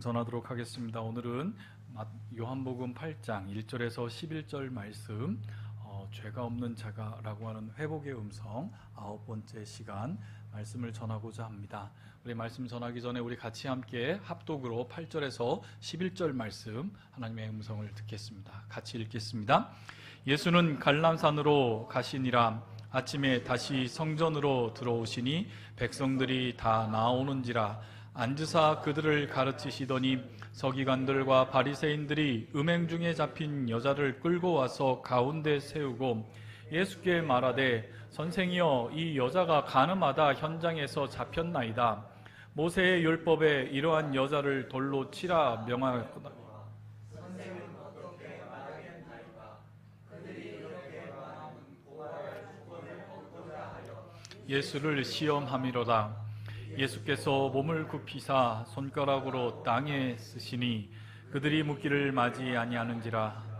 전하도록 하겠습니다. 오늘은 요한복음 8장 1절에서 11절 말씀, 죄가 없는 자가라고 하는 회복의 음성 9번째 시간 말씀을 전하고자 합니다. 우리 말씀 전하기 전에 우리 같이 함께 합독으로 8절에서 11절 말씀 하나님의 음성을 듣겠습니다. 같이 읽겠습니다. 예수는 갈람산으로 가시니라. 아침에 다시 성전으로 들어오시니 백성들이 다 나오는지라. 앉으사 그들을 가르치시더니 서기관들과 바리새인들이 음행 중에 잡힌 여자를 끌고 와서 가운데 세우고 예수께 말하되, 선생이여, 이 여자가 가늠하다 현장에서 잡혔나이다. 모세의 율법에 이러한 여자를 돌로 치라 명하였구나. 예수를 시험함이로다. 예수께서 몸을 굽히사 손가락으로 땅에 쓰시니 그들이 묻기를 맞이 아니하는지라.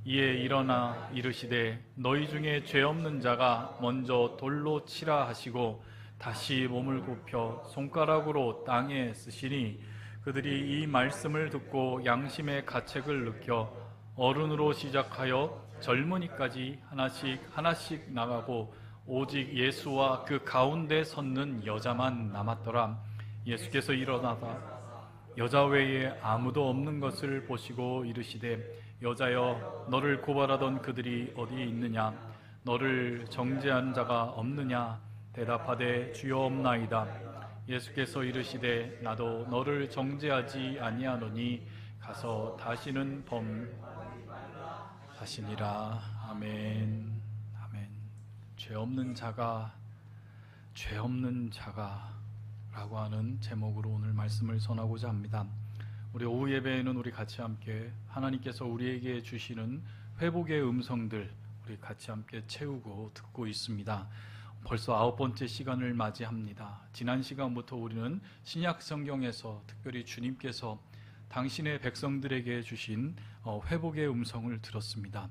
이에 일어나 이르시되, 너희 중에 죄 없는 자가 먼저 돌로 치라 하시고 다시 몸을 굽혀 손가락으로 땅에 쓰시니 그들이 이 말씀을 듣고 양심의 가책을 느껴 어른으로 시작하여 젊은이까지 하나씩 나가고 오직 예수와 그 가운데 섰는 여자만 남았더라. 예수께서 일어나사 여자 외에 아무도 없는 것을 보시고 이르시되, 여자여, 너를 고발하던 그들이 어디 있느냐? 너를 정죄한 자가 없느냐? 대답하되, 주여, 없나이다. 예수께서 이르시되, 나도 너를 정죄하지 아니하노니 가서 다시는 범하시니라. 아멘. 죄 없는 자가라고 하는 제목으로 오늘 말씀을 전하고자 합니다. 우리 오후 예배에는 우리 같이 함께 하나님께서 우리에게 주시는 회복의 음성들 우리 같이 함께 채우고 듣고 있습니다. 벌써 9번째 시간을 맞이합니다. 지난 시간부터 우리는 신약 성경에서 특별히 주님께서 당신의 백성들에게 주신 회복의 음성을 들었습니다.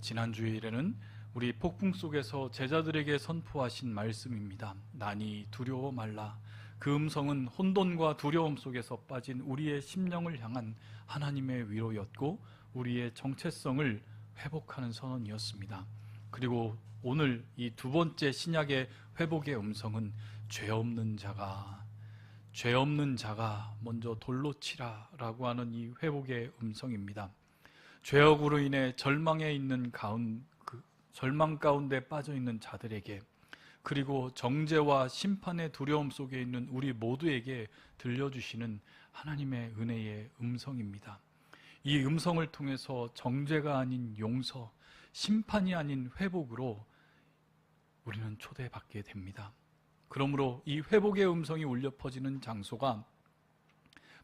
지난 주일에는 우리 폭풍 속에서 제자들에게 선포하신 말씀입니다. 나니 두려워 말라. 그 음성은 혼돈과 두려움 속에서 빠진 우리의 심령을 향한 하나님의 위로였고 우리의 정체성을 회복하는 선언이었습니다. 그리고 오늘 이 두 번째 신약의 회복의 음성은 죄 없는 자가 먼저 돌로 치라라고 하는 이 회복의 음성입니다. 죄악으로 인해 절망 가운데 빠져 있는 자들에게, 그리고 정죄와 심판의 두려움 속에 있는 우리 모두에게 들려주시는 하나님의 은혜의 음성입니다. 이 음성을 통해서 정죄가 아닌 용서, 심판이 아닌 회복으로 우리는 초대받게 됩니다. 그러므로 이 회복의 음성이 울려 퍼지는 장소가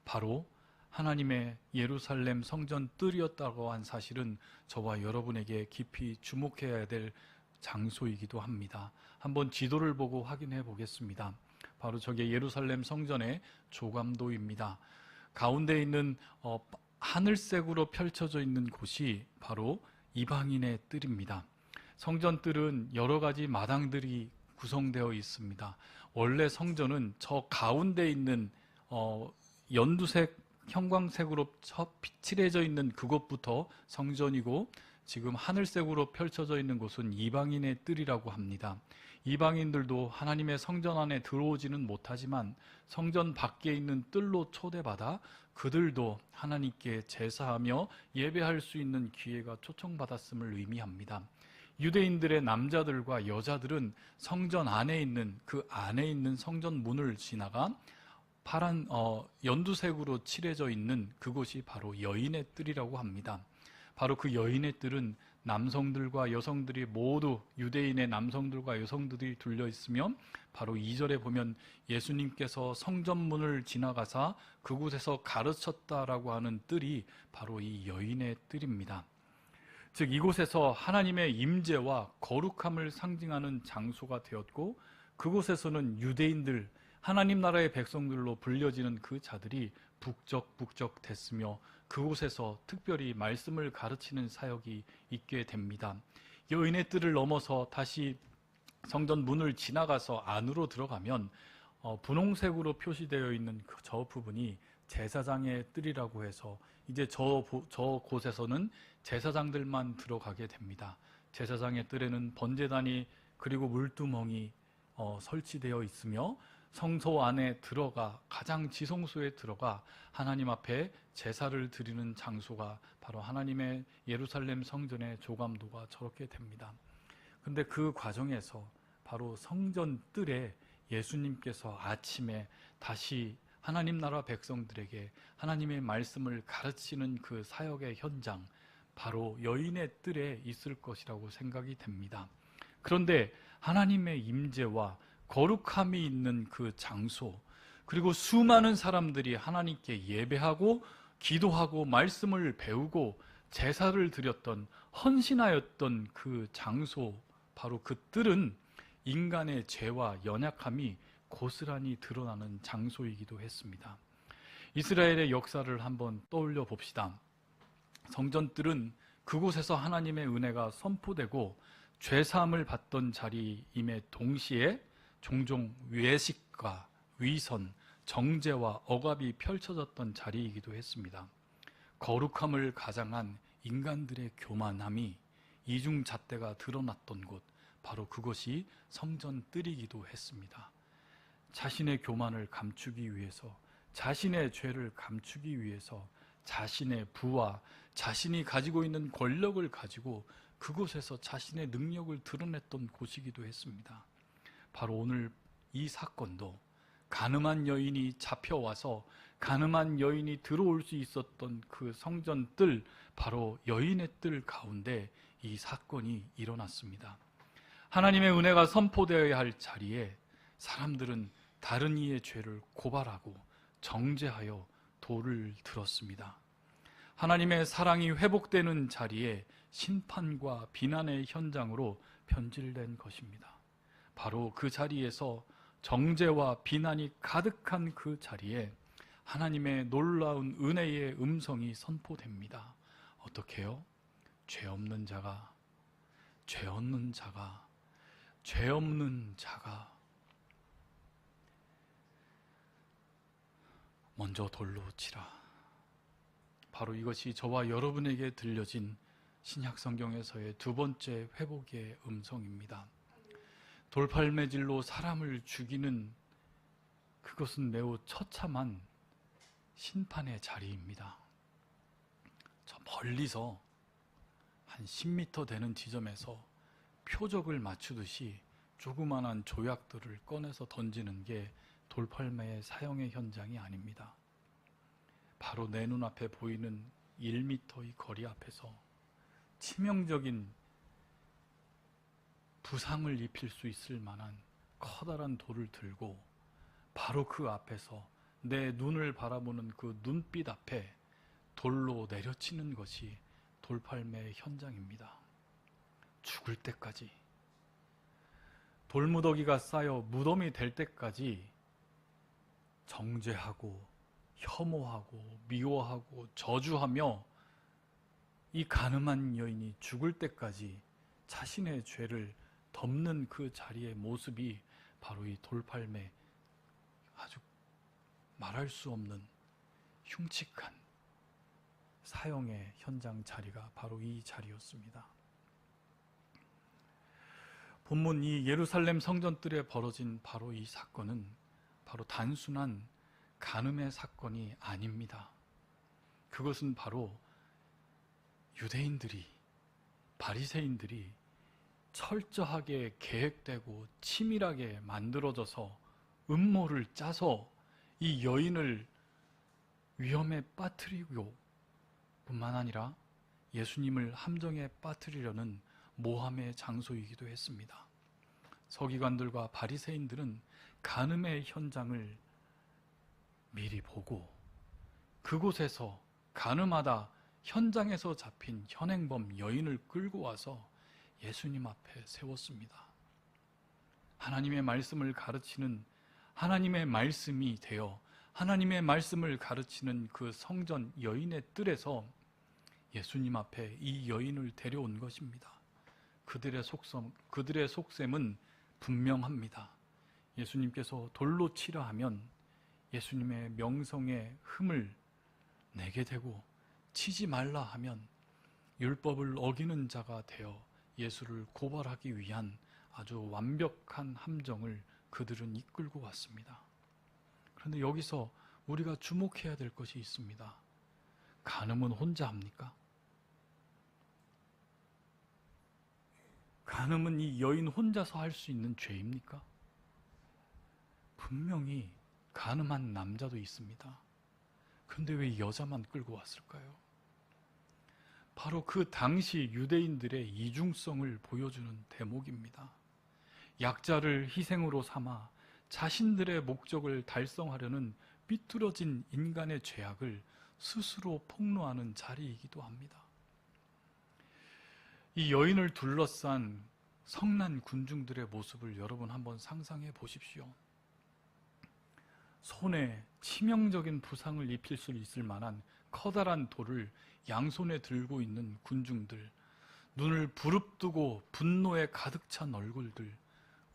바로 하나님의 예루살렘 성전 뜰이었다고 한 사실은 저와 여러분에게 깊이 주목해야 될 장소이기도 합니다. 한번 지도를 보고 확인해 보겠습니다. 바로 저게 예루살렘 성전의 조감도입니다. 가운데 있는 하늘색으로 펼쳐져 있는 곳이 바로 이방인의 뜰입니다. 성전 뜰은 여러 가지 마당들이 구성되어 있습니다. 원래 성전은 저 가운데 있는 연두색 형광색으로 칠해져 있는 그곳부터 성전이고, 지금 하늘색으로 펼쳐져 있는 곳은 이방인의 뜰이라고 합니다. 이방인들도 하나님의 성전 안에 들어오지는 못하지만 성전 밖에 있는 뜰로 초대받아 그들도 하나님께 제사하며 예배할 수 있는 기회가 초청받았음을 의미합니다. 유대인들의 남자들과 여자들은 성전 안에 있는 성전 문을 지나가 파란 연두색으로 칠해져 있는 그곳이 바로 여인의 뜰이라고 합니다. 바로 그 여인의 뜰은 남성들과 여성들이 모두, 유대인의 남성들과 여성들이 둘려 있으며, 바로 2절에 보면 예수님께서 성전문을 지나가사 그곳에서 가르쳤다라고 하는 뜰이 바로 이 여인의 뜰입니다. 즉 이곳에서 하나님의 임재와 거룩함을 상징하는 장소가 되었고, 그곳에서는 유대인들, 하나님 나라의 백성들로 불려지는 그 자들이 북적북적 됐으며 그곳에서 특별히 말씀을 가르치는 사역이 있게 됩니다. 여인의 뜰을 넘어서 다시 성전 문을 지나가서 안으로 들어가면 분홍색으로 표시되어 있는 저 부분이 제사장의 뜰이라고 해서 이제 저 곳에서는 제사장들만 들어가게 됩니다. 제사장의 뜰에는 번제단이 그리고 물두멍이 설치되어 있으며 성소 안에 들어가 가장 지성소에 들어가 하나님 앞에 제사를 드리는 장소가 바로 하나님의 예루살렘 성전의 조감도가 저렇게 됩니다. 근데 그 과정에서 바로 성전 뜰에 예수님께서 아침에 다시 하나님 나라 백성들에게 하나님의 말씀을 가르치는 그 사역의 현장, 바로 여인의 뜰에 있을 것이라고 생각이 됩니다. 그런데 하나님의 임재와 거룩함이 있는 그 장소, 그리고 수많은 사람들이 하나님께 예배하고 기도하고 말씀을 배우고 제사를 드렸던, 헌신하였던 그 장소, 바로 그 뜰은 인간의 죄와 연약함이 고스란히 드러나는 장소이기도 했습니다. 이스라엘의 역사를 한번 떠올려 봅시다. 성전뜰은 그곳에서 하나님의 은혜가 선포되고 죄사함을 받던 자리임에 동시에 종종 외식과 위선, 정죄와 억압이 펼쳐졌던 자리이기도 했습니다. 거룩함을 가장한 인간들의 교만함이 이중잣대가 드러났던 곳, 바로 그것이 성전뜰이기도 했습니다. 자신의 교만을 감추기 위해서, 자신의 죄를 감추기 위해서 자신의 부와 자신이 가지고 있는 권력을 가지고 그곳에서 자신의 능력을 드러냈던 곳이기도 했습니다. 바로 오늘 이 사건도 가늠한 여인이 잡혀와서 가늠한 여인이 들어올 수 있었던 그 성전뜰, 바로 여인의 뜰 가운데 이 사건이 일어났습니다. 하나님의 은혜가 선포되어야 할 자리에 사람들은 다른 이의 죄를 고발하고 정죄하여 돌을 들었습니다. 하나님의 사랑이 회복되는 자리에 심판과 비난의 현장으로 변질된 것입니다. 바로 그 자리에서 정죄와 비난이 가득한 그 자리에 하나님의 놀라운 은혜의 음성이 선포됩니다. 어떻게 해요? 죄 없는 자가 먼저 돌로 치라. 바로 이것이 저와 여러분에게 들려진 신약 성경에서의 두 번째 회복의 음성입니다. 돌팔매질로 사람을 죽이는 그것은 매우 처참한 심판의 자리입니다. 저 멀리서 한 10m 되는 지점에서 표적을 맞추듯이 조그만한 조약들을 꺼내서 던지는 게 돌팔매의 사형의 현장이 아닙니다. 바로 내 눈앞에 보이는 1m의 거리 앞에서 치명적인 부상을 입힐 수 있을 만한 커다란 돌을 들고 바로 그 앞에서 내 눈을 바라보는 그 눈빛 앞에 돌로 내려치는 것이 돌팔매의 현장입니다. 죽을 때까지, 돌무더기가 쌓여 무덤이 될 때까지 정죄하고 혐오하고 미워하고 저주하며 이 가늠한 여인이 죽을 때까지 자신의 죄를 덮는 그 자리의 모습이 바로 이 돌팔매, 아주 말할 수 없는 흉측한 사형의 현장 자리가 바로 이 자리였습니다. 본문 이 예루살렘 성전뜰에 벌어진 바로 이 사건은 바로 단순한 간음의 사건이 아닙니다. 그것은 바로 유대인들이, 바리새인들이 철저하게 계획되고 치밀하게 만들어져서 음모를 짜서 이 여인을 위험에 빠뜨리고 뿐만 아니라 예수님을 함정에 빠뜨리려는 모함의 장소이기도 했습니다. 서기관들과 바리새인들은 간음의 현장을 미리 보고 그곳에서 간음하다 현장에서 잡힌 현행범 여인을 끌고 와서 예수님 앞에 세웠습니다. 하나님의 말씀을 가르치는, 하나님의 말씀이 되어 하나님의 말씀을 가르치는 그 성전 여인의 뜰에서 예수님 앞에 이 여인을 데려온 것입니다. 그들의 속셈은 분명합니다. 예수님께서 돌로 치라 하면 예수님의 명성의 흠을 내게 되고 치지 말라 하면 율법을 어기는 자가 되어 예수를 고발하기 위한 아주 완벽한 함정을 그들은 이끌고 왔습니다. 그런데 여기서 우리가 주목해야 될 것이 있습니다. 간음은 혼자 합니까? 간음은 이 여인 혼자서 할 수 있는 죄입니까? 분명히 간음한 남자도 있습니다. 그런데 왜 여자만 끌고 왔을까요? 바로 그 당시 유대인들의 이중성을 보여주는 대목입니다. 약자를 희생으로 삼아 자신들의 목적을 달성하려는 삐뚤어진 인간의 죄악을 스스로 폭로하는 자리이기도 합니다. 이 여인을 둘러싼 성난 군중들의 모습을 여러분 한번 상상해 보십시오. 손에 치명적인 부상을 입힐 수 있을 만한 커다란 돌을 양손에 들고 있는 군중들, 눈을 부릅뜨고 분노에 가득 찬 얼굴들,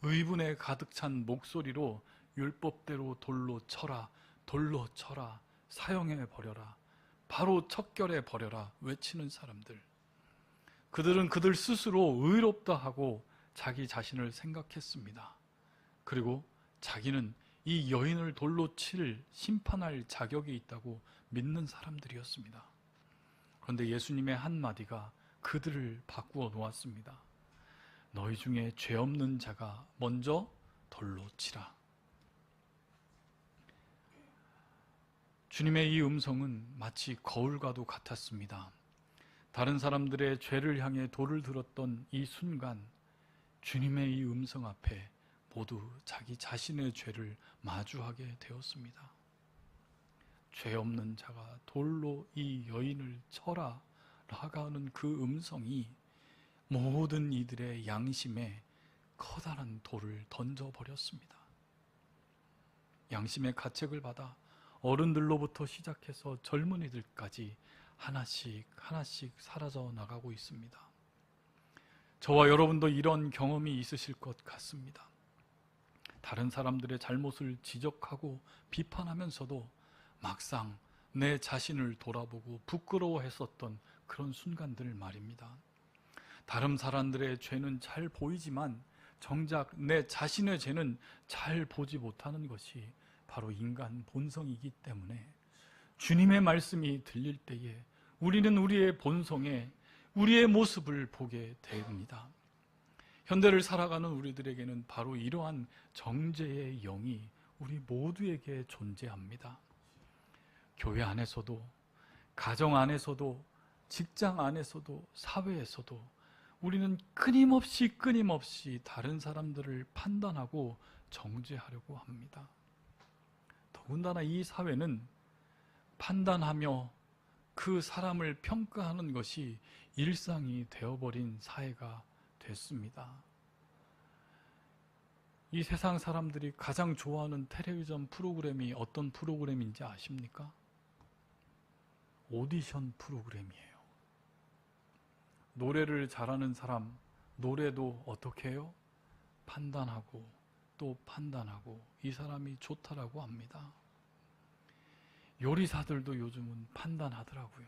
의분에 가득 찬 목소리로 율법대로 돌로 쳐라, 돌로 쳐라, 사형해 버려라, 바로 척결해 버려라 외치는 사람들. 그들은 그들 스스로 의롭다 하고 자기 자신을 생각했습니다. 그리고 자기는 이 여인을 돌로 칠 심판할 자격이 있다고 믿는 사람들이었습니다. 그런데 예수님의 한마디가 그들을 바꾸어 놓았습니다. 너희 중에 죄 없는 자가 먼저 돌로 치라. 주님의 이 음성은 마치 거울과도 같았습니다. 다른 사람들의 죄를 향해 돌을 들었던 이 순간 주님의 이 음성 앞에 모두 자기 자신의 죄를 마주하게 되었습니다. 죄 없는 자가 돌로 이 여인을 쳐라 라고 하는 그 음성이 모든 이들의 양심에 커다란 돌을 던져버렸습니다. 양심의 가책을 받아 어른들로부터 시작해서 젊은이들까지 하나씩 하나씩 사라져 나가고 있습니다. 저와 여러분도 이런 경험이 있으실 것 같습니다. 다른 사람들의 잘못을 지적하고 비판하면서도 막상 내 자신을 돌아보고 부끄러워했었던 그런 순간들 말입니다. 다른 사람들의 죄는 잘 보이지만 정작 내 자신의 죄는 잘 보지 못하는 것이 바로 인간 본성이기 때문에 주님의 말씀이 들릴 때에 우리는 우리의 본성에 우리의 모습을 보게 됩니다. 현대를 살아가는 우리들에게는 바로 이러한 정죄의 영이 우리 모두에게 존재합니다. 교회 안에서도, 가정 안에서도, 직장 안에서도, 사회에서도 우리는 끊임없이 다른 사람들을 판단하고 정죄하려고 합니다. 더군다나 이 사회는 판단하며 그 사람을 평가하는 것이 일상이 되어버린 사회가 됐습니다. 이 세상 사람들이 가장 좋아하는 텔레비전 프로그램이 어떤 프로그램인지 아십니까? 오디션 프로그램이에요. 노래를 잘하는 사람, 노래도 어떻게 해요? 판단하고 또 판단하고 이 사람이 좋다라고 합니다. 요리사들도 요즘은 판단하더라고요.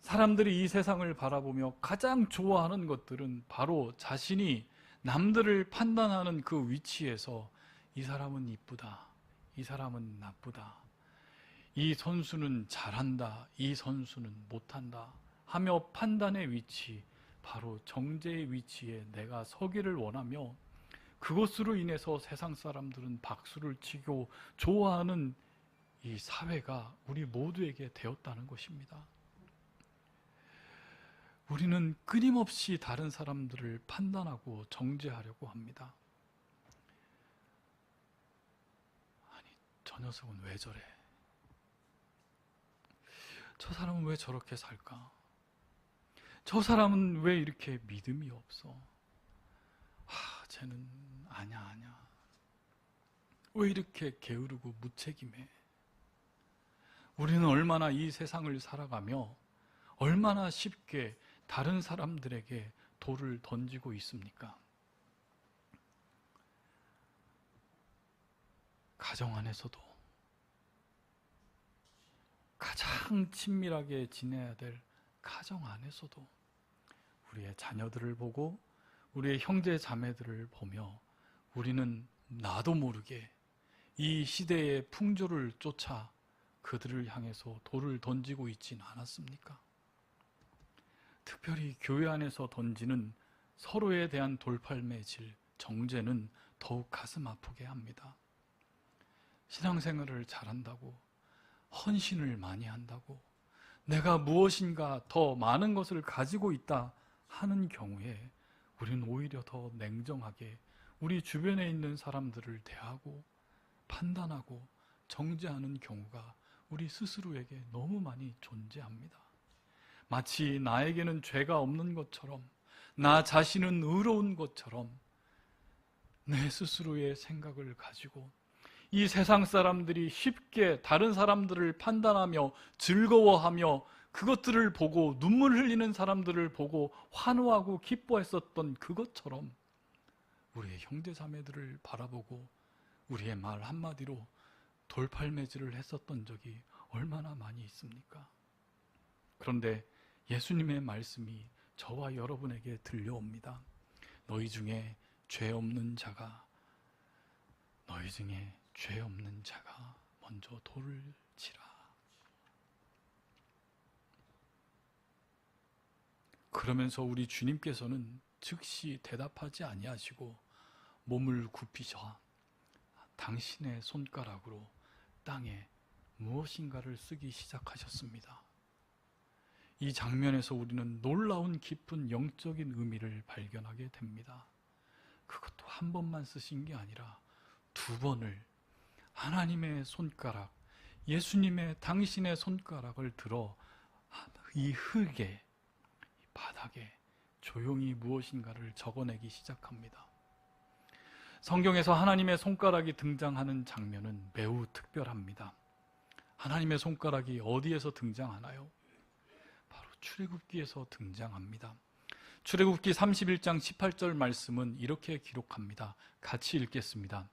사람들이 이 세상을 바라보며 가장 좋아하는 것들은 바로 자신이 남들을 판단하는 그 위치에서 이 사람은 이쁘다, 이 사람은 나쁘다, 이 선수는 잘한다, 이 선수는 못한다 하며 판단의 위치, 바로 정죄의 위치에 내가 서기를 원하며 그것으로 인해서 세상 사람들은 박수를 치고 좋아하는 이 사회가 우리 모두에게 되었다는 것입니다. 우리는 끊임없이 다른 사람들을 판단하고 정죄하려고 합니다. 아니, 저 녀석은 왜 저래? 저 사람은 왜 저렇게 살까? 저 사람은 왜 이렇게 믿음이 없어? 쟤는 아냐. 왜 이렇게 게으르고 무책임해? 우리는 얼마나 이 세상을 살아가며 얼마나 쉽게 다른 사람들에게 돌을 던지고 있습니까? 가정 안에서도 가장 친밀하게 지내야 될 가정 안에서도 우리의 자녀들을 보고 우리의 형제 자매들을 보며 우리는 나도 모르게 이 시대의 풍조를 쫓아 그들을 향해서 돌을 던지고 있진 않았습니까? 특별히 교회 안에서 던지는 서로에 대한 돌팔매질, 정죄는 더욱 가슴 아프게 합니다. 신앙생활을 잘한다고, 헌신을 많이 한다고, 내가 무엇인가 더 많은 것을 가지고 있다 하는 경우에 우리는 오히려 더 냉정하게 우리 주변에 있는 사람들을 대하고 판단하고 정죄하는 경우가 우리 스스로에게 너무 많이 존재합니다. 마치 나에게는 죄가 없는 것처럼, 나 자신은 의로운 것처럼 내 스스로의 생각을 가지고 이 세상 사람들이 쉽게 다른 사람들을 판단하며 즐거워하며 그것들을 보고 눈물 흘리는 사람들을 보고 환호하고 기뻐했었던 그것처럼 우리의 형제 자매들을 바라보고 우리의 말 한마디로 돌팔매질을 했었던 적이 얼마나 많이 있습니까? 그런데 예수님의 말씀이 저와 여러분에게 들려옵니다. 너희 중에 죄 없는 자가 먼저 돌을 치라. 그러면서 우리 주님께서는 즉시 대답하지 아니하시고 몸을 굽히셔 당신의 손가락으로 땅에 무엇인가를 쓰기 시작하셨습니다. 이 장면에서 우리는 놀라운 깊은 영적인 의미를 발견하게 됩니다. 그것도 한 번만 쓰신 게 아니라 두 번을 하나님의 손가락, 예수님의 당신의 손가락을 들어 이 흙에, 이 바닥에 조용히 무엇인가를 적어내기 시작합니다. 성경에서 하나님의 손가락이 등장하는 장면은 매우 특별합니다. 하나님의 손가락이 어디에서 등장하나요? 바로 출애굽기에서 등장합니다. 출애굽기 31장 18절 말씀은 이렇게 기록합니다. 같이 읽겠습니다.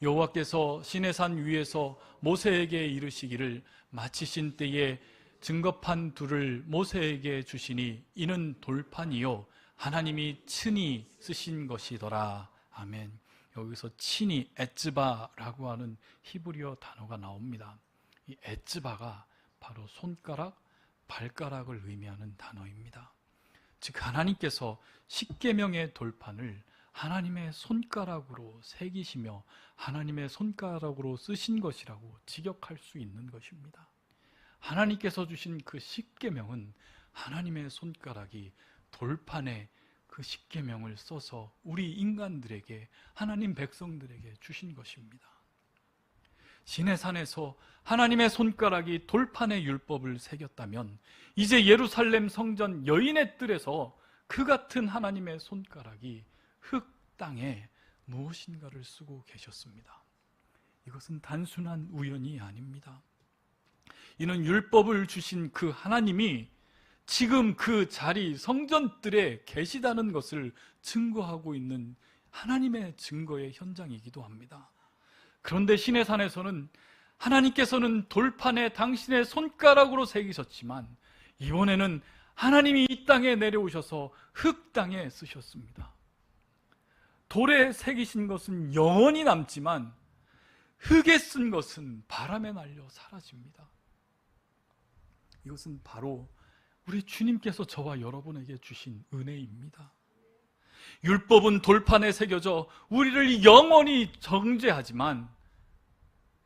여호와께서 시내산 위에서 모세에게 이르시기를 마치신 때에 증거판 둘을 모세에게 주시니 이는 돌판이요 하나님이 친히 쓰신 것이더라. 아멘. 여기서 친히 에츠바라고 하는 히브리어 단어가 나옵니다. 이 에츠바가 바로 손가락, 발가락을 의미하는 단어입니다. 즉 하나님께서 십계명의 돌판을 하나님의 손가락으로 새기시며 하나님의 손가락으로 쓰신 것이라고 직역할 수 있는 것입니다. 하나님께서 주신 그 십계명은 하나님의 손가락이 돌판에 그 십계명을 써서 우리 인간들에게, 하나님 백성들에게 주신 것입니다. 시내산에서 하나님의 손가락이 돌판에 율법을 새겼다면 이제 예루살렘 성전 여인의 뜰에서 그 같은 하나님의 손가락이 흙 땅에 무엇인가를 쓰고 계셨습니다. 이것은 단순한 우연이 아닙니다. 이는 율법을 주신 그 하나님이 지금 그 자리 성전뜰에 계시다는 것을 증거하고 있는 하나님의 증거의 현장이기도 합니다. 그런데 시내산에서는 하나님께서는 돌판에 당신의 손가락으로 새기셨지만 이번에는 하나님이 이 땅에 내려오셔서 흙 땅에 쓰셨습니다. 돌에 새기신 것은 영원히 남지만 흙에 쓴 것은 바람에 날려 사라집니다. 이것은 바로 우리 주님께서 저와 여러분에게 주신 은혜입니다. 율법은 돌판에 새겨져 우리를 영원히 정죄하지만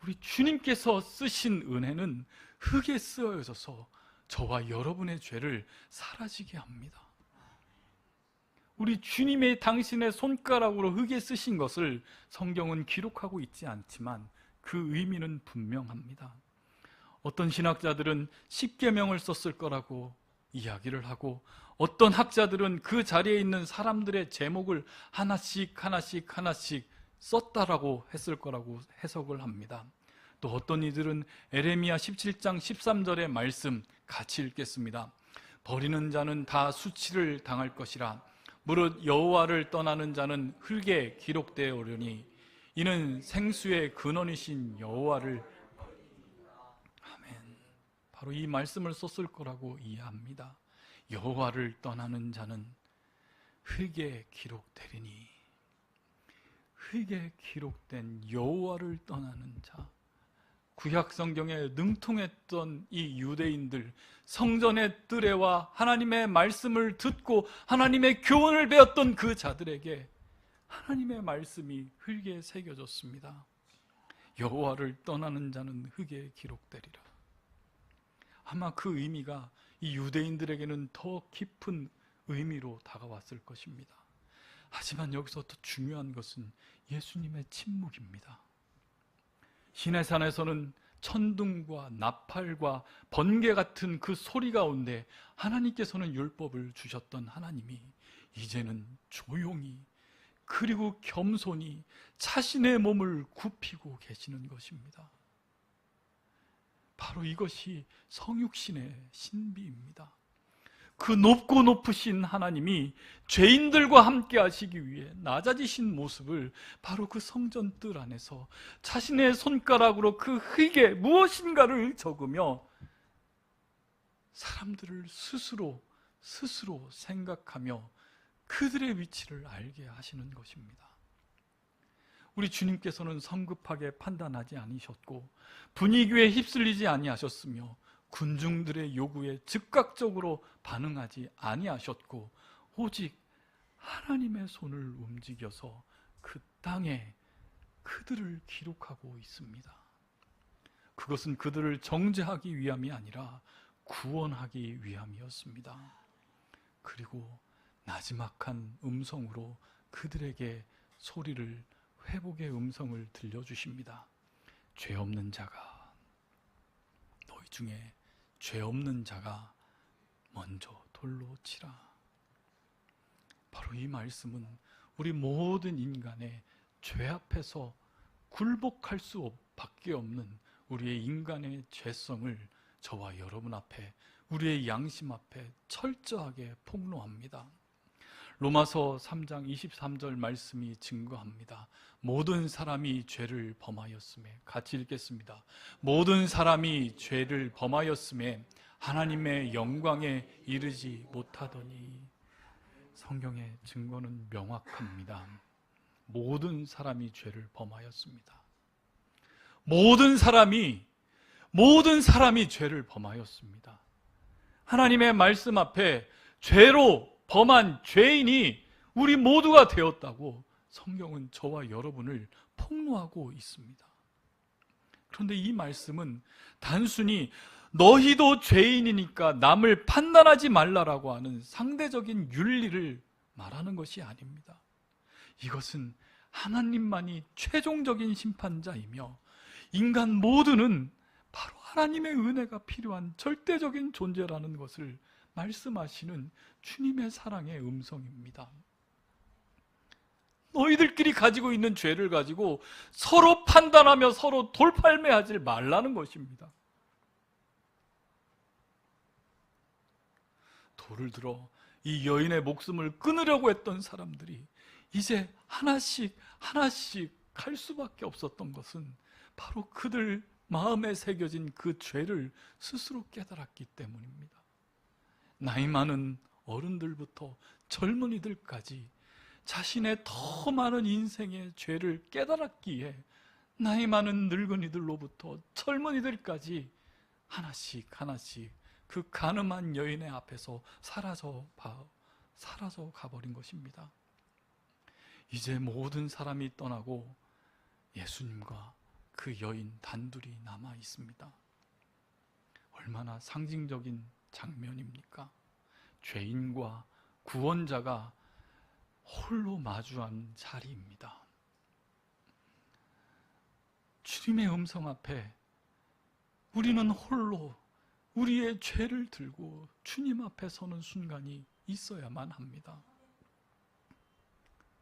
우리 주님께서 쓰신 은혜는 흙에 쓰여져서 저와 여러분의 죄를 사라지게 합니다. 우리 주님의 당신의 손가락으로 흙에 쓰신 것을 성경은 기록하고 있지 않지만 그 의미는 분명합니다. 어떤 신학자들은 십계명을 썼을 거라고 이야기를 하고 어떤 학자들은 그 자리에 있는 사람들의 제목을 하나씩 썼다라고 했을 거라고 해석을 합니다. 또 어떤 이들은 에레미야 17장 13절의 말씀 같이 읽겠습니다. 버리는 자는 다 수치를 당할 것이라 무릇 여호와를 떠나는 자는 흙에 기록되어 오려니 이는 생수의 근원이신 여호와를, 아멘, 바로 이 말씀을 썼을 거라고 이해합니다. 여호와를 떠나는 자는 흙에 기록되리니, 흙에 기록된 여호와를 떠나는 자, 구약 성경에 능통했던 이 유대인들, 성전의 뜨레와 하나님의 말씀을 듣고 하나님의 교훈을 배웠던 그 자들에게 하나님의 말씀이 흙에 새겨졌습니다. 여호와를 떠나는 자는 흙에 기록되리라. 아마 그 의미가 이 유대인들에게는 더 깊은 의미로 다가왔을 것입니다. 하지만 여기서 더 중요한 것은 예수님의 침묵입니다. 시내산에서는 천둥과 나팔과 번개 같은 그 소리 가운데 하나님께서는 율법을 주셨던 하나님이 이제는 조용히, 그리고 겸손히 자신의 몸을 굽히고 계시는 것입니다. 바로 이것이 성육신의 신비입니다. 그 높고 높으신 하나님이 죄인들과 함께 하시기 위해 낮아지신 모습을 바로 그 성전 뜰 안에서 자신의 손가락으로 그 흙에 무엇인가를 적으며 사람들을 스스로 생각하며 그들의 위치를 알게 하시는 것입니다. 우리 주님께서는 성급하게 판단하지 않으셨고 분위기에 휩쓸리지 아니하셨으며 군중들의 요구에 즉각적으로 반응하지 아니하셨고 오직 하나님의 손을 움직여서 그 땅에 그들을 기록하고 있습니다. 그것은 그들을 정죄하기 위함이 아니라 구원하기 위함이었습니다. 그리고 나지막한 음성으로 그들에게 소리를, 회복의 음성을 들려주십니다. 죄 없는 자가, 너희 중에 죄 없는 자가 먼저 돌로 치라. 바로 이 말씀은 우리 모든 인간의 죄 앞에서 굴복할 수밖에 없는 우리의 인간의 죄성을 저와 여러분 앞에, 우리의 양심 앞에 철저하게 폭로합니다. 로마서 3장 23절 말씀이 증거합니다. 모든 사람이 죄를 범하였음에, 같이 읽겠습니다. 모든 사람이 죄를 범하였음에 하나님의 영광에 이르지 못하더니. 성경의 증거는 명확합니다. 모든 사람이 죄를 범하였습니다. 모든 사람이 죄를 범하였습니다. 하나님의 말씀 앞에 죄로 범한 죄인이 우리 모두가 되었다고 성경은 저와 여러분을 폭로하고 있습니다. 그런데 이 말씀은 단순히 너희도 죄인이니까 남을 판단하지 말라라고 하는 상대적인 윤리를 말하는 것이 아닙니다. 이것은 하나님만이 최종적인 심판자이며 인간 모두는 바로 하나님의 은혜가 필요한 절대적인 존재라는 것을 말씀하시는 주님의 사랑의 음성입니다. 너희들끼리 가지고 있는 죄를 가지고 서로 판단하며 서로 돌팔매하지 말라는 것입니다. 돌을 들어 이 여인의 목숨을 끊으려고 했던 사람들이 이제 하나씩 갈 수밖에 없었던 것은 바로 그들 마음에 새겨진 그 죄를 스스로 깨달았기 때문입니다. 나이 많은 어른들부터 젊은이들까지 자신의 더 많은 인생의 죄를 깨달았기에 나이 많은 늙은이들로부터 젊은이들까지 하나씩 그 간음한 여인의 앞에서 사라져 가버린 것입니다. 이제 모든 사람이 떠나고 예수님과 그 여인 단둘이 남아 있습니다. 얼마나 상징적인 장면입니까? 죄인과 구원자가 홀로 마주한 자리입니다. 주님의 음성 앞에 우리는 홀로 우리의 죄를 들고 주님 앞에 서는 순간이 있어야만 합니다.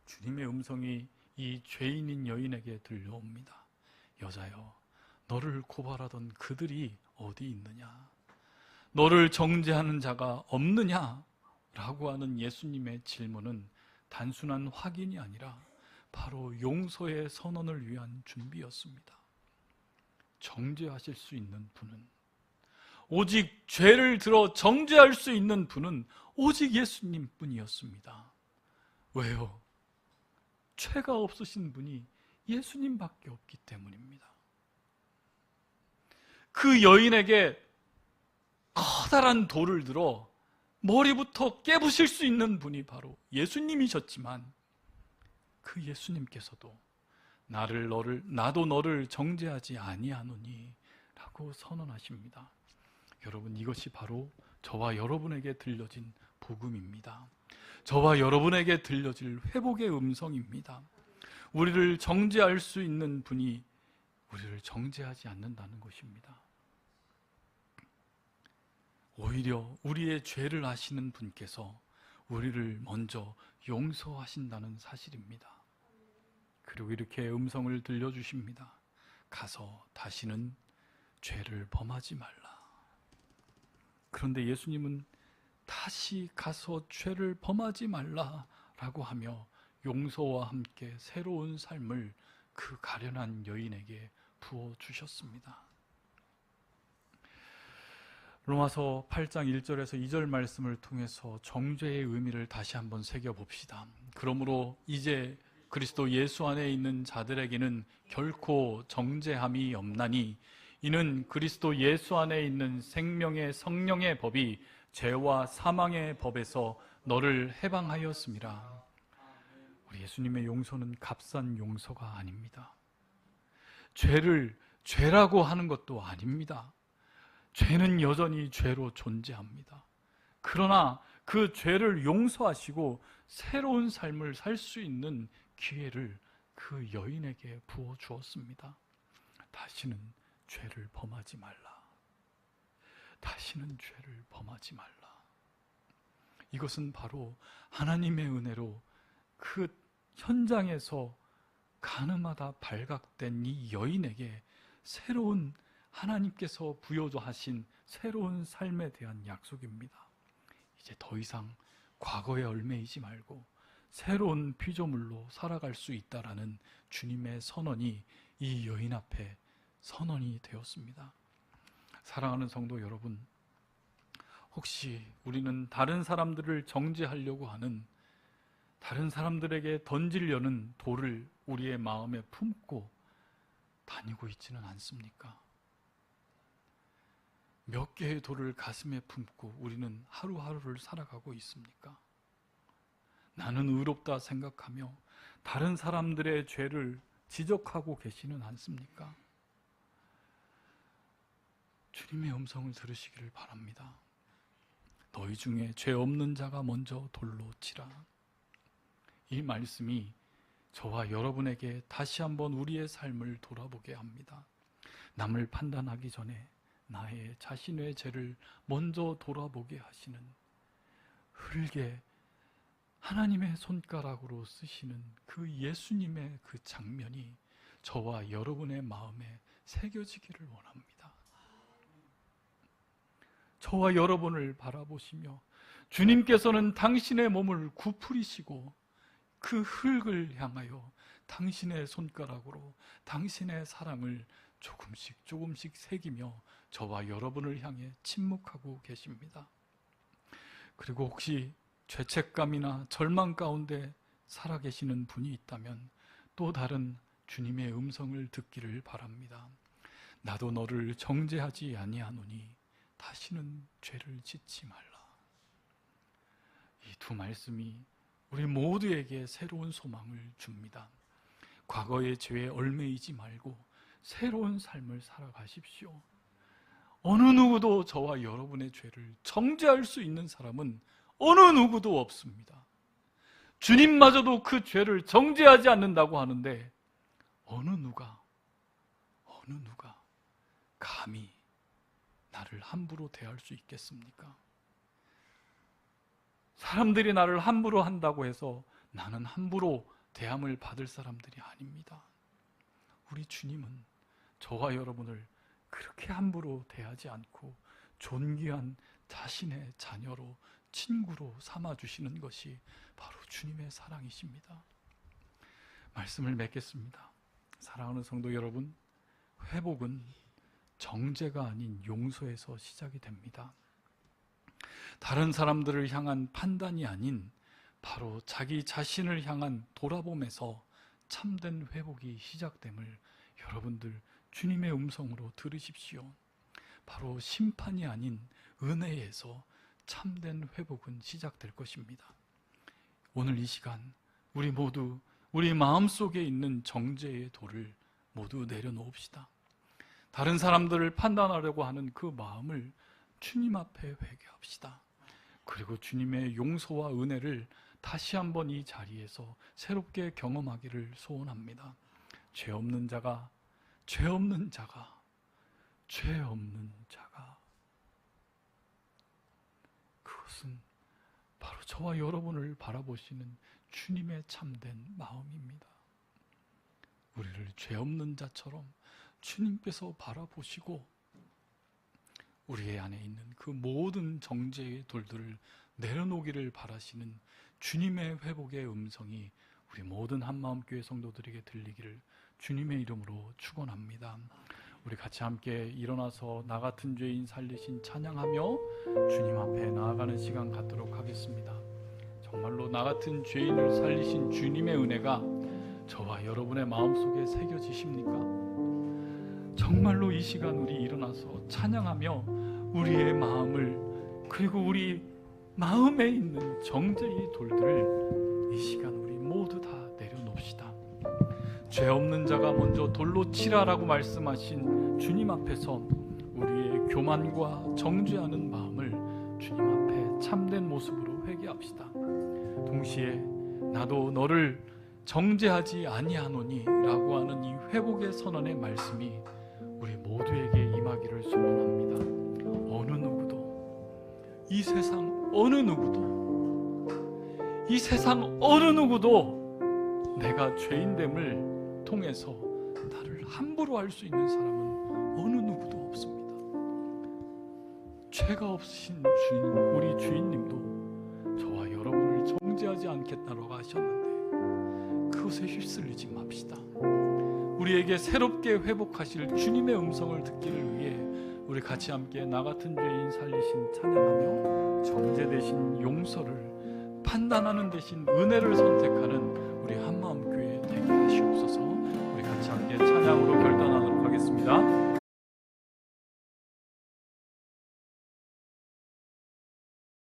주님의 음성이 이 죄인인 여인에게 들려옵니다. 여자여, 너를 고발하던 그들이 어디 있느냐? 너를 정죄하는 자가 없느냐? 라고 하는 예수님의 질문은 단순한 확인이 아니라 바로 용서의 선언을 위한 준비였습니다. 정죄하실 수 있는 분은, 오직 죄를 들어 정죄할 수 있는 분은 오직 예수님 뿐이었습니다. 왜요? 죄가 없으신 분이 예수님밖에 없기 때문입니다. 그 여인에게 커다란 돌을 들어 머리부터 깨부실 수 있는 분이 바로 예수님이셨지만, 그 예수님께서도 나도 너를 정죄하지 아니하노니 라고 선언하십니다. 여러분, 이것이 바로 저와 여러분에게 들려진 복음입니다. 저와 여러분에게 들려질 회복의 음성입니다. 우리를 정죄할 수 있는 분이 우리를 정죄하지 않는다는 것입니다. 오히려 우리의 죄를 아시는 분께서 우리를 먼저 용서하신다는 사실입니다. 그리고 이렇게 음성을 들려주십니다. 가서 다시는 죄를 범하지 말라. 그런데 예수님은 다시 가서 죄를 범하지 말라라고 하며 용서와 함께 새로운 삶을 그 가련한 여인에게 부어주셨습니다. 로마서 8장 1절에서 2절 말씀을 통해서 정죄의 의미를 다시 한번 새겨봅시다. 그러므로 이제 그리스도 예수 안에 있는 자들에게는 결코 정죄함이 없나니, 이는 그리스도 예수 안에 있는 생명의 성령의 법이 죄와 사망의 법에서 너를 해방하였습니다. 우리 예수님의 용서는 값싼 용서가 아닙니다. 죄를 죄라고 하는 것도 아닙니다. 죄는 여전히 죄로 존재합니다. 그러나 그 죄를 용서하시고 새로운 삶을 살 수 있는 기회를 그 여인에게 부어 주었습니다. 다시는 죄를 범하지 말라. 다시는 죄를 범하지 말라. 이것은 바로 하나님의 은혜로 그 현장에서 가늠하다 발각된 이 여인에게 새로운 하나님께서 부여하신 새로운 삶에 대한 약속입니다. 이제 더 이상 과거에 얽매이지 말고 새로운 피조물로 살아갈 수 있다라는 주님의 선언이 이 여인 앞에 선언이 되었습니다. 사랑하는 성도 여러분, 혹시 우리는 다른 사람들을 정죄하려고 하는, 다른 사람들에게 던지려는 돌을 우리의 마음에 품고 다니고 있지는 않습니까? 몇 개의 돌을 가슴에 품고 우리는 하루하루를 살아가고 있습니까? 나는 의롭다 생각하며 다른 사람들의 죄를 지적하고 계시는 않습니까? 주님의 음성을 들으시기를 바랍니다. 너희 중에 죄 없는 자가 먼저 돌로 치라. 이 말씀이 저와 여러분에게 다시 한번 우리의 삶을 돌아보게 합니다. 남을 판단하기 전에 나의 자신의 죄를 먼저 돌아보게 하시는, 흙에 하나님의 손가락으로 쓰시는 그 예수님의 그 장면이 저와 여러분의 마음에 새겨지기를 원합니다. 저와 여러분을 바라보시며 주님께서는 당신의 몸을 구부리시고 그 흙을 향하여 당신의 손가락으로 당신의 사랑을 조금씩 조금씩 새기며 저와 여러분을 향해 침묵하고 계십니다. 그리고 혹시 죄책감이나 절망 가운데 살아계시는 분이 있다면 또 다른 주님의 음성을 듣기를 바랍니다. 나도 너를 정죄하지 아니하노니 다시는 죄를 짓지 말라. 이 두 말씀이 우리 모두에게 새로운 소망을 줍니다. 과거의 죄에 얽매이지 말고 새로운 삶을 살아가십시오. 어느 누구도 저와 여러분의 죄를 정죄할 수 있는 사람은 어느 누구도 없습니다. 주님마저도 그 죄를 정죄하지 않는다고 하는데 어느 누가 감히 나를 함부로 대할 수 있겠습니까? 사람들이 나를 함부로 한다고 해서 나는 함부로 대함을 받을 사람들이 아닙니다. 우리 주님은 저와 여러분을 그렇게 함부로 대하지 않고 존귀한 자신의 자녀로, 친구로 삼아주시는 것이 바로 주님의 사랑이십니다. 말씀을 맺겠습니다. 사랑하는 성도 여러분, 회복은 정죄가 아닌 용서에서 시작이 됩니다. 다른 사람들을 향한 판단이 아닌 바로 자기 자신을 향한 돌아봄에서 참된 회복이 시작됨을 여러분들 주님의 음성으로 들으십시오. 바로 심판이 아닌 은혜에서 참된 회복은 시작될 것입니다. 오늘 이 시간 우리 모두 우리 마음속에 있는 정죄의 돌을 모두 내려놓읍시다. 다른 사람들을 판단하려고 하는 그 마음을 주님 앞에 회개합시다. 그리고 주님의 용서와 은혜를 다시 한번 이 자리에서 새롭게 경험하기를 소원합니다. 죄 없는 자가 그것은 바로 저와 여러분을 바라보시는 주님의 참된 마음입니다. 우리를 죄 없는 자처럼 주님께서 바라보시고 우리의 안에 있는 그 모든 정죄의 돌들을 내려놓기를 바라시는 주님의 회복의 음성이 우리 모든 한마음교회 성도들에게 들리기를 주님의 이름으로 축원합니다. 우리 같이 함께 일어나서 나 같은 죄인 살리신 찬양하며 주님 앞에 나아가는 시간 갖도록 하겠습니다. 정말로 나 같은 죄인을 살리신 주님의 은혜가 저와 여러분의 마음속에 새겨지십니까? 정말로 이 시간 우리 일어나서 찬양하며 우리의 마음을, 그리고 우리 마음에 있는 정죄의 돌들을 이 시간 우리 모두 다 내려놓읍시다. 죄 없는 자가 먼저 돌로 치라라고 말씀하신 주님 앞에서 우리의 교만과 정죄하는 마음을 주님 앞에 참된 모습으로 회개합시다. 동시에 나도 너를 정죄하지 아니하노니 라고 하는 이 회복의 선언의 말씀이 우리 모두에게 임하기를 소원합니다. 어느 누구도, 이 세상 어느 누구도 내가 죄인됨을 통해서 나를 함부로 할 수 있는 사람은 어느 누구도 없습니다. 죄가 없으신 주인, 우리 주인님도 저와 여러분을 정죄하지 않겠다라고 하셨는데 그것에 휩쓸리지 맙시다. 우리에게 새롭게 회복하실 주님의 음성을 듣기를 위해 우리 같이 함께 나 같은 죄인 살리신 찬양하며 정죄 대신 용서를, 판단하는 대신 은혜를 선택하는 우리 한마음교회 되게 하시옵소서. 우리 같이 함께 찬양으로 결단하도록 하겠습니다.